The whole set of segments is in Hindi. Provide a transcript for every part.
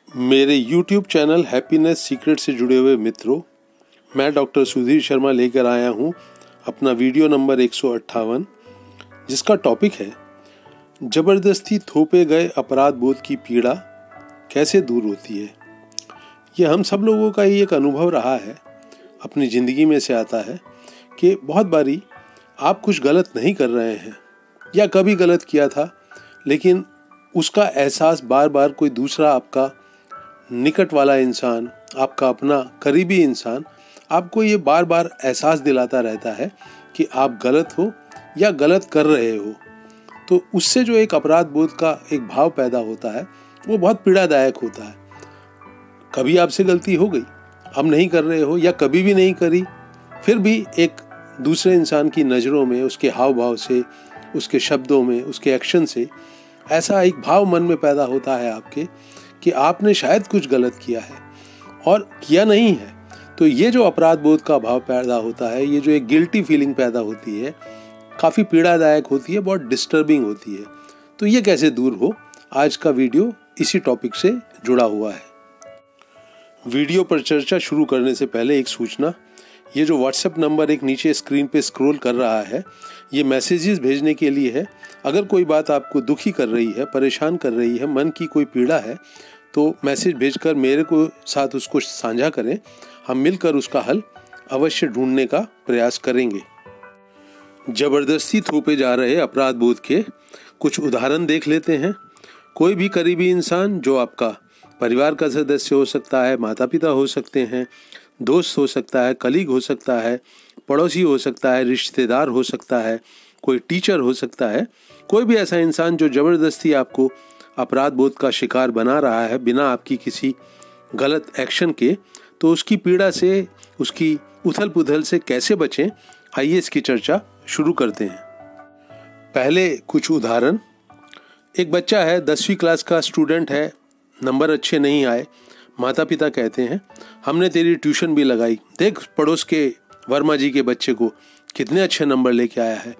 मेरे YouTube चैनल हैप्पीनेस सीक्रेट से जुड़े हुए मित्रों, मैं डॉक्टर सुधीर शर्मा लेकर आया हूँ अपना वीडियो नंबर 158, जिसका टॉपिक है ज़बरदस्ती थोपे गए अपराध बोध की पीड़ा कैसे दूर होती है। ये हम सब लोगों का ही एक अनुभव रहा है, अपनी ज़िंदगी में से आता है कि बहुत बारी आप कुछ गलत नहीं कर रहे हैं या कभी गलत किया था, लेकिन उसका एहसास बार बार कोई दूसरा आपका निकट वाला इंसान, आपका अपना करीबी इंसान आपको ये बार बार एहसास दिलाता रहता है कि आप गलत हो या गलत कर रहे हो। तो उससे जो एक अपराध बोध का एक भाव पैदा होता है वो बहुत पीड़ादायक होता है। कभी आपसे गलती हो गई, अब नहीं कर रहे हो या कभी भी नहीं करी, फिर भी एक दूसरे इंसान की नज़रों में, उसके हाव भाव से, उसके शब्दों में, उसके एक्शन से ऐसा एक भाव मन में पैदा होता है आपके कि आपने शायद कुछ गलत किया है और किया नहीं है। तो ये जो अपराध बोध का भाव पैदा होता है, ये जो एक गिल्टी फीलिंग पैदा होती है, काफ़ी पीड़ादायक होती है, बहुत डिस्टर्बिंग होती है। तो ये कैसे दूर हो, आज का वीडियो इसी टॉपिक से जुड़ा हुआ है। वीडियो पर चर्चा शुरू करने से पहले एक सूचना, ये जो व्हाट्सएप नंबर एक नीचे स्क्रीन पे स्क्रॉल कर रहा है, ये मैसेजेस भेजने के लिए है। अगर कोई बात आपको दुखी कर रही है, परेशान कर रही है, मन की कोई पीड़ा है, तो मैसेज भेजकर मेरे को साथ उसको साझा करें। हम मिलकर उसका हल अवश्य ढूंढने का प्रयास करेंगे। जबरदस्ती थोपे जा रहे अपराध बोध के कुछ उदाहरण देख लेते हैं। कोई भी करीबी इंसान, जो आपका परिवार का सदस्य हो सकता है, माता पिता हो सकते हैं, दोस्त हो सकता है, कलीग हो सकता है, पड़ोसी हो सकता है, रिश्तेदार हो सकता है, कोई टीचर हो सकता है, कोई भी ऐसा इंसान जो ज़बरदस्ती आपको अपराध बोध का शिकार बना रहा है बिना आपकी किसी गलत एक्शन के, तो उसकी पीड़ा से, उसकी उथल पुथल से कैसे बचें, आइए इसकी चर्चा शुरू करते हैं। पहले कुछ उदाहरण। एक बच्चा है, 10वीं क्लास का स्टूडेंट है, नंबर अच्छे नहीं आए, माता पिता कहते हैं हमने तेरी ट्यूशन भी लगाई, देख पड़ोस के वर्मा जी के बच्चे को कितने अच्छे नंबर लेके आया है।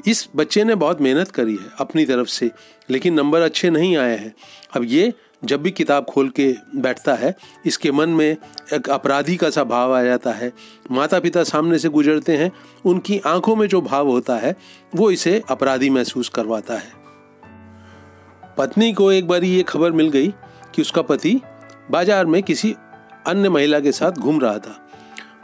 इस बच्चे ने बहुत मेहनत करी है अपनी तरफ से, लेकिन नंबर अच्छे नहीं आए हैं। अब ये जब भी किताब खोल के बैठता है, इसके मन में एक अपराधी का सा भाव आ जाता है। माता पिता सामने से गुजरते हैं, उनकी आंखों में जो भाव होता है वो इसे अपराधी महसूस करवाता है। पत्नी को एक बार ये खबर मिल गई कि उसका पति बाजार में किसी अन्य महिला के साथ घूम रहा था।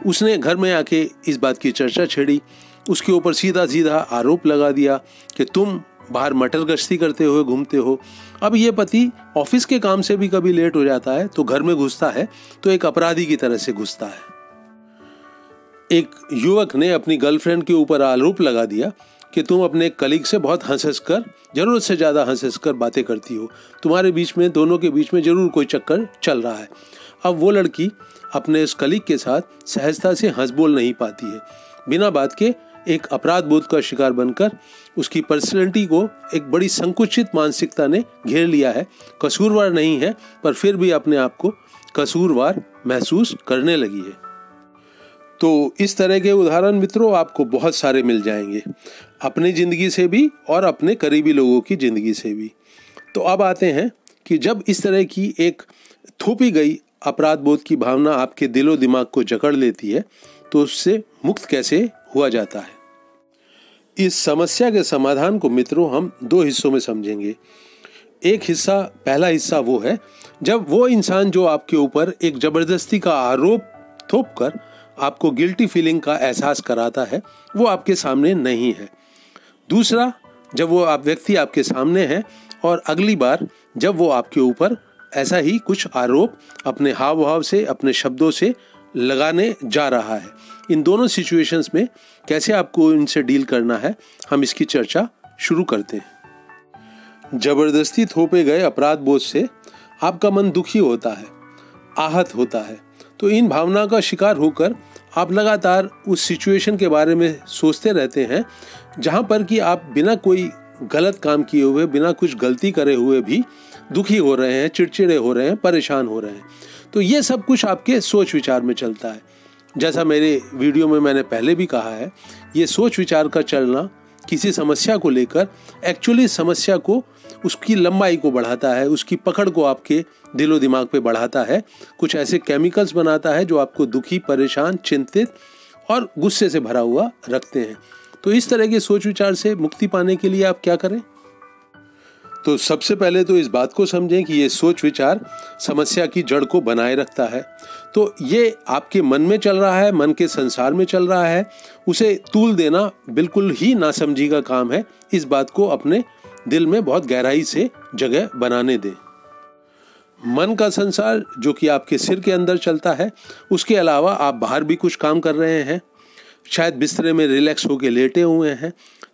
उसने घर में आके इस बात की चर्चा छेड़ी, उसके ऊपर सीधा सीधा आरोप लगा दिया कि तुम बाहर मटर गश्ती करते हुए घूमते हो। अब ये पति ऑफिस के काम से भी कभी लेट हो जाता है तो घर में घुसता है तो एक अपराधी की तरह से घुसता है। एक युवक ने अपनी गर्लफ्रेंड के ऊपर आरोप लगा दिया कि तुम अपने कलीग से बहुत हंस कर, जरूरत से ज़्यादा हंस कर बातें करती हो, तुम्हारे बीच में, दोनों के बीच में जरूर कोई चक्कर चल रहा है। अब वो लड़की अपने इस कलीग के साथ सहजता से हंस बोल नहीं पाती है। बिना बात के एक अपराध बोध का शिकार बनकर उसकी पर्सनैलिटी को एक बड़ी संकुचित मानसिकता ने घेर लिया है। कसूरवार नहीं है, पर फिर भी अपने आप को कसूरवार महसूस करने लगी है। तो इस तरह के उदाहरण मित्रों आपको बहुत सारे मिल जाएंगे, अपनी ज़िंदगी से भी और अपने करीबी लोगों की ज़िंदगी से भी। तो अब आते हैं कि जब इस तरह की एक थोपी गई अपराध बोध की भावना आपके दिलो दिमाग को जकड़ लेती है, तो उससे मुक्त कैसे हुआ जाता है। इस समस्या के समाधान को मित्रों हम दो हिस्सों में समझेंगे। एक हिस्सा, पहला हिस्सा वो है जब वो इंसान जो आपके ऊपर एक ज़बरदस्ती का आरोप थोप कर आपको गिल्टी फीलिंग का एहसास कराता है, वो आपके सामने नहीं है। दूसरा, जब वो व्यक्ति आपके सामने है और अगली बार जब वो आपके ऊपर ऐसा ही कुछ आरोप अपने हाव भाव से, अपने शब्दों से लगाने जा रहा है। इन दोनों सिचुएशंस में कैसे आपको इनसे डील करना है, हम इसकी चर्चा शुरू करते हैं। जबरदस्ती थोपे गए अपराध बोध से आपका मन दुखी होता है, आहत होता है। तो इन भावना का शिकार होकर आप लगातार उस सिचुएशन के बारे में सोचते रहते हैं जहां पर कि आप बिना कोई गलत काम किए हुए, बिना कुछ गलती करे हुए भी दुखी हो रहे हैं, चिड़चिड़े हो रहे हैं, परेशान हो रहे हैं। तो ये सब कुछ आपके सोच विचार में चलता है। जैसा मेरे वीडियो में मैंने पहले भी कहा है, ये सोच विचार का चलना किसी समस्या को लेकर एक्चुअली समस्या को उसकी लंबाई को बढ़ाता है, उसकी पकड़ को आपके दिलो दिमाग पे बढ़ाता है, कुछ ऐसे केमिकल्स बनाता है जो आपको दुखी, परेशान, चिंतित और गुस्से से भरा हुआ रखते हैं। तो इस तरह के सोच विचार से मुक्ति पाने के लिए आप क्या करें? तो सबसे पहले तो इस बात को समझें कि ये सोच विचार समस्या की जड़ को बनाए रखता है। तो ये आपके मन में चल रहा है, मन के संसार में चल रहा है, उसे तूल देना बिल्कुल ही नासमझी का काम है। इस बात को अपने दिल में बहुत गहराई से जगह बनाने दें। मन का संसार जो कि आपके सिर के अंदर चलता है, उसके अलावा आप बाहर भी कुछ काम कर रहे हैं, शायद बिस्तरे में रिलैक्स होकर लेटे हुए हैं,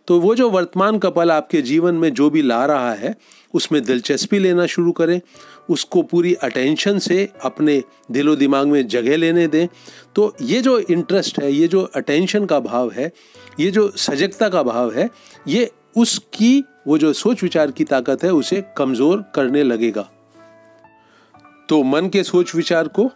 तो वो जो वर्तमान का पल आपके जीवन में जो भी ला रहा है उसमें दिलचस्पी लेना शुरू करें, उसको पूरी अटेंशन से अपने दिलो दिमाग में जगह लेने दें। तो ये जो इंटरेस्ट है, ये जो अटेंशन का भाव है, ये जो सजगता का भाव है, ये उसकी वो जो सोच विचार की ताकत है उसे कमज़ोर करने लगेगा। तो मन के सोच विचार को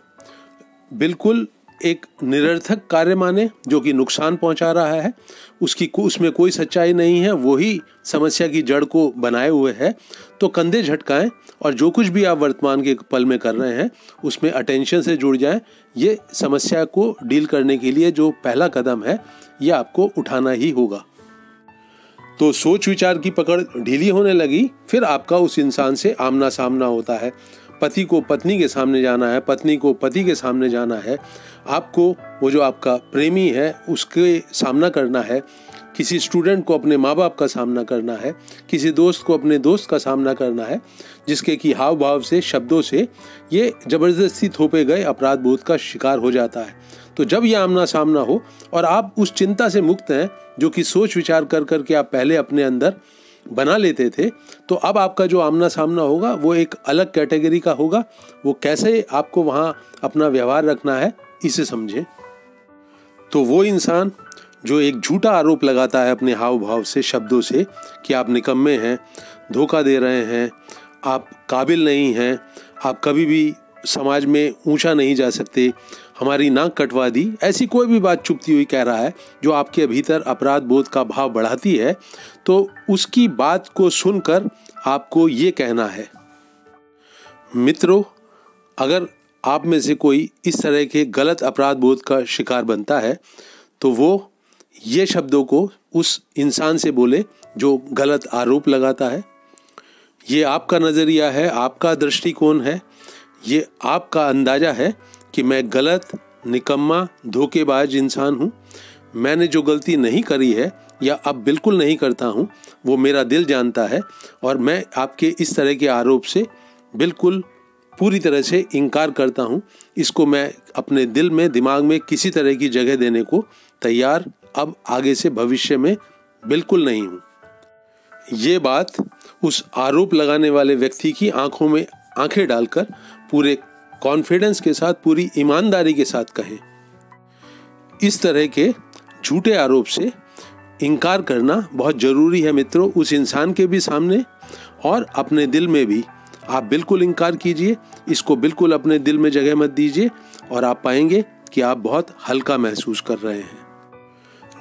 बिल्कुल एक निरर्थक कार्य माने जो कि नुकसान पहुंचा रहा है, उसमें कोई सच्चाई नहीं है, वही समस्या की जड़ को बनाए हुए है। तो कंधे झटकाएं और जो कुछ भी आप वर्तमान के पल में कर रहे हैं उसमें अटेंशन से जुड़ जाएं। ये समस्या को डील करने के लिए जो पहला कदम है ये आपको उठाना ही होगा। तो सोच विचार की पकड़ ढीली होने लगी, फिर आपका उस इंसान से आमना सामना होता है। पति को पत्नी के सामने जाना है, पत्नी को पति के सामने जाना है, आपको वो जो आपका प्रेमी है उसके सामना करना है, किसी स्टूडेंट को अपने माँ बाप का सामना करना है, किसी दोस्त को अपने दोस्त का सामना करना है, जिसके कि हाव भाव से, शब्दों से ये जबरदस्ती थोपे गए अपराध बोध का शिकार हो जाता है। तो जब ये आमना सामना हो और आप उस चिंता से मुक्त हैं जो कि सोच विचार कर करके आप पहले अपने अंदर बना लेते थे, तो अब आपका जो आमना सामना होगा वो एक अलग कैटेगरी का होगा। वो कैसे आपको वहाँ अपना व्यवहार रखना है इसे समझें। तो वो इंसान जो एक झूठा आरोप लगाता है अपने हाव भाव से, शब्दों से, कि आप निकम्मे हैं, धोखा दे रहे हैं, आप काबिल नहीं हैं, आप कभी भी समाज में ऊंचा नहीं जा सकते, हमारी नाक कटवा दी, ऐसी कोई भी बात चुपती हुई कह रहा है जो आपके भीतर अपराध बोध का भाव बढ़ाती है, तो उसकी बात को सुनकर आपको ये कहना है, मित्रों, अगर आप में से कोई इस तरह के गलत अपराध बोध का शिकार बनता है तो वो ये शब्दों को उस इंसान से बोले जो गलत आरोप लगाता है। ये आपका नज़रिया है, आपका दृष्टिकोण है, ये आपका अंदाज़ा है कि मैं गलत, निकम्मा, धोखेबाज इंसान हूँ। मैंने जो गलती नहीं करी है या अब बिल्कुल नहीं करता हूँ वो मेरा दिल जानता है, और मैं आपके इस तरह के आरोप से बिल्कुल पूरी तरह से इनकार करता हूँ। इसको मैं अपने दिल में, दिमाग में किसी तरह की जगह देने को तैयार अब आगे से भविष्य में बिल्कुल नहीं हूँ। ये बात उस आरोप लगाने वाले व्यक्ति की आंखों में आंखें डालकर पूरे कॉन्फिडेंस के साथ, पूरी ईमानदारी के साथ कहें। इस तरह के झूठे आरोप से इनकार करना बहुत ज़रूरी है मित्रों, उस इंसान के भी सामने और अपने दिल में भी। आप बिल्कुल इनकार कीजिए, इसको बिल्कुल अपने दिल में जगह मत दीजिए, और आप पाएंगे कि आप बहुत हल्का महसूस कर रहे हैं।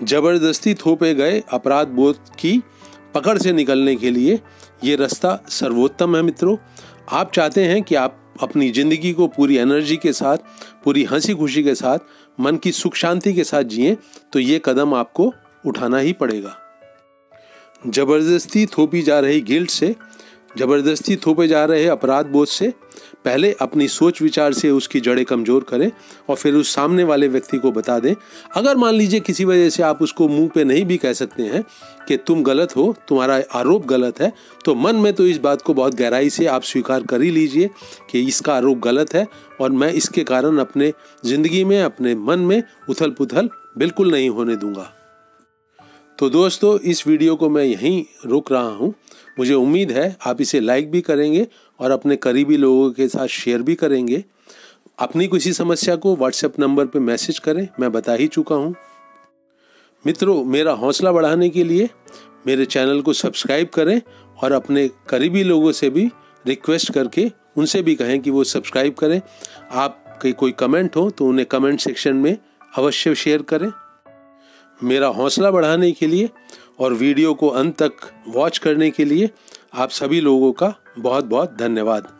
जबरदस्ती थोपे गए अपराध बोध की पकड़ से निकलने के लिए ये रास्ता सर्वोत्तम है मित्रों। आप चाहते हैं कि आप अपनी ज़िंदगी को पूरी एनर्जी के साथ, पूरी हंसी खुशी के साथ, मन की सुख शांति के साथ जिएं, तो ये कदम आपको उठाना ही पड़ेगा। जबरदस्ती थोपी जा रही गिल्ट से, जबरदस्ती थोपे जा रहे अपराध बोध से पहले अपनी सोच विचार से उसकी जड़ें कमज़ोर करें और फिर उस सामने वाले व्यक्ति को बता दें। अगर मान लीजिए किसी वजह से आप उसको मुंह पे नहीं भी कह सकते हैं कि तुम गलत हो, तुम्हारा आरोप गलत है, तो मन में तो इस बात को बहुत गहराई से आप स्वीकार कर ही लीजिए कि इसका आरोप गलत है और मैं इसके कारण अपने ज़िंदगी में, अपने मन में उथल पुथल बिल्कुल नहीं होने दूंगा। तो दोस्तों, इस वीडियो को मैं यहीं रोक रहा हूँ। मुझे उम्मीद है आप इसे लाइक भी करेंगे और अपने करीबी लोगों के साथ शेयर भी करेंगे। अपनी किसी समस्या को व्हाट्सएप नंबर पर मैसेज करें, मैं बता ही चुका हूँ। मित्रों, मेरा हौसला बढ़ाने के लिए मेरे चैनल को सब्सक्राइब करें और अपने करीबी लोगों से भी रिक्वेस्ट करके उनसे भी कहें कि वो सब्सक्राइब करें। आपके कोई कमेंट हो तो उन्हें कमेंट सेक्शन में अवश्य शेयर करें। मेरा हौसला बढ़ाने के लिए और वीडियो को अंत तक वॉच करने के लिए आप सभी लोगों का बहुत बहुत धन्यवाद।